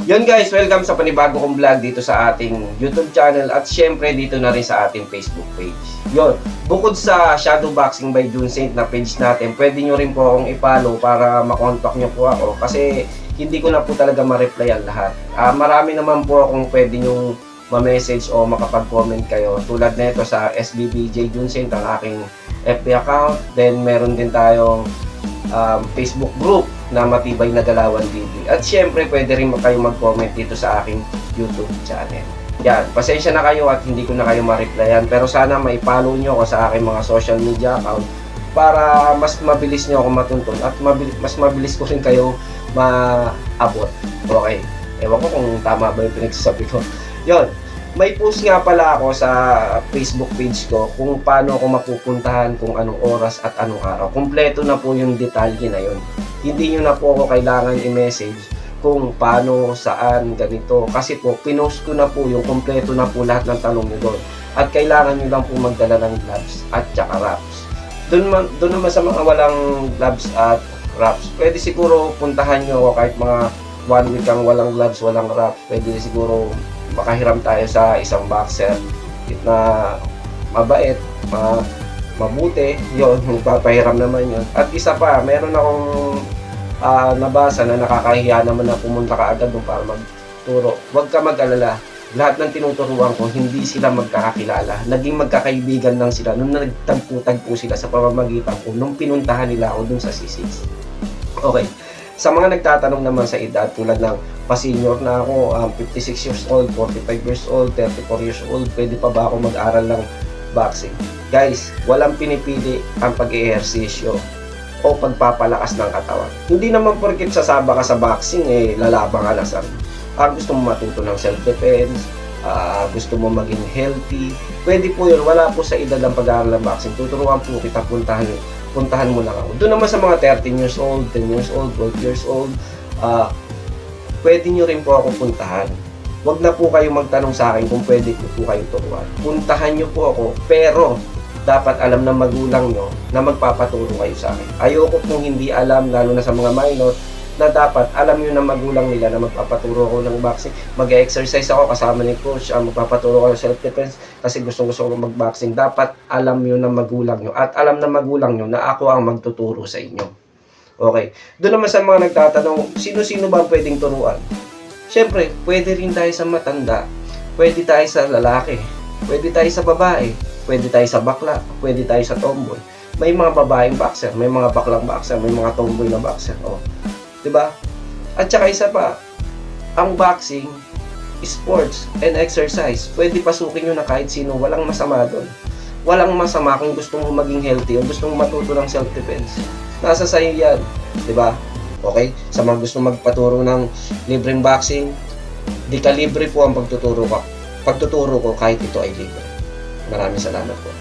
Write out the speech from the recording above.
Yun guys, welcome sa panibago kong vlog dito sa ating YouTube channel at syempre dito na rin sa ating Facebook page. Yun, bukod sa Shadowboxing by June Saint na page natin, pwede nyo rin po akong i-follow para makontak nyo po ako kasi hindi ko na po talaga ma-replyan lahat. Marami naman po akong pwede nyong ma-message o makapag-comment kayo. Tulad nito sa SBBJ June Saint, ang aking FB account. Then meron din tayong Facebook group na Matibay na Galawan TV. At syempre, pwede rin kayo mag-comment dito sa aking YouTube channel. Yan, pasensya na kayo at hindi ko na kayo ma-replyan. Pero sana mai-follow nyo ako sa aking mga social media account para mas mabilis nyo ako matuntun at mas mabilis ko rin kayo maabot. Okay, ewan ko kung tama ba yung pinagsasabi ko. Yon, may post nga pala ako sa Facebook page ko kung paano ako mapupuntahan, kung anong oras at anong araw. Kumpleto na po yung detalye na yon. Hindi nyo na po ako kailangan i-message kung paano, saan, ganito. Kasi po, pinost ko na po yung kumpleto na po lahat ng tanong nyo doon. At kailangan nyo lang po magdala ng gloves at tsaka wraps. Doon naman sa mga walang gloves at wraps, pwede siguro puntahan nyo ako kahit mga 1 week kang walang gloves, walang wraps. Pwede siguro makahiram tayo sa isang boxer na mabait, mabuti, yun, magpapahiram naman yun. At isa pa, meron akong nabasa na nakakahiya naman na pumunta ka agad doon para magturo. Huwag ka mag-alala. Lahat ng tinuturuan ko, hindi sila magkakakilala. Naging magkakaibigan lang sila nung nagtagpo-tagpo sila sa pamamagitan ko nung pinuntahan nila ako dun sa C6. Okay. Sa mga nagtatanong naman sa edad, tulad ng pa-senior na ako, 56 years old, 45 years old, 34 years old, pwede pa ba ako mag-aral ng boxing? Guys, walang pinipili ang pag-ehersisyo o pagpapalakas ng katawan. Hindi naman porket sasaba ka sa boxing, lalabang ka na sa gusto mo matuto ng self-defense, gusto mo maging healthy, pwede po yun. Wala po sa edad ng pag-aaral ng boxing. Tuturuan po kita, puntahan mo lang ako. Doon naman sa mga 13 years old, 10 years old, 12 years old, pwede nyo rin po ako puntahan. Huwag na po kayo magtanong sa akin kung pwede po kayo turuan. Puntahan nyo po ako, pero dapat alam ng magulang nyo na magpapaturo kayo sa akin. Ayoko kung hindi alam, lalo na sa mga minor, na dapat alam nyo ng magulang nila na magpapaturo ako ng boxing. Mag-exercise ako kasama ni coach, magpapaturo ako ng self-defense kasi gusto ko mag-boxing. Dapat alam nyo ng magulang nyo at alam ng magulang nyo na ako ang magtuturo sa inyo. Okay. Doon naman sa mga nagtatanong, sino-sino ba pwedeng turuan? Siyempre, pwede rin tayo sa matanda, pwede tayo sa lalaki, pwede tayo sa babae, pwede tayo sa bakla, pwede tayo sa tomboy. May mga babaeng boxer, may mga baklang boxer, may mga tomboy na boxer. Oh. 'Di ba? At saka isa pa, ang boxing, sports and exercise, pwede pasukin nyo na kahit sino, walang masama doon. Walang masama kung gusto mo maging healthy o gusto mo matuto ng self-defense. Nasa sa'yo yan. 'Di ba? Okay? Sa mga gusto magpaturo ng libreng boxing, di ka libre po ang pagtuturo ko kahit ito ay libre. Maraming salamat po.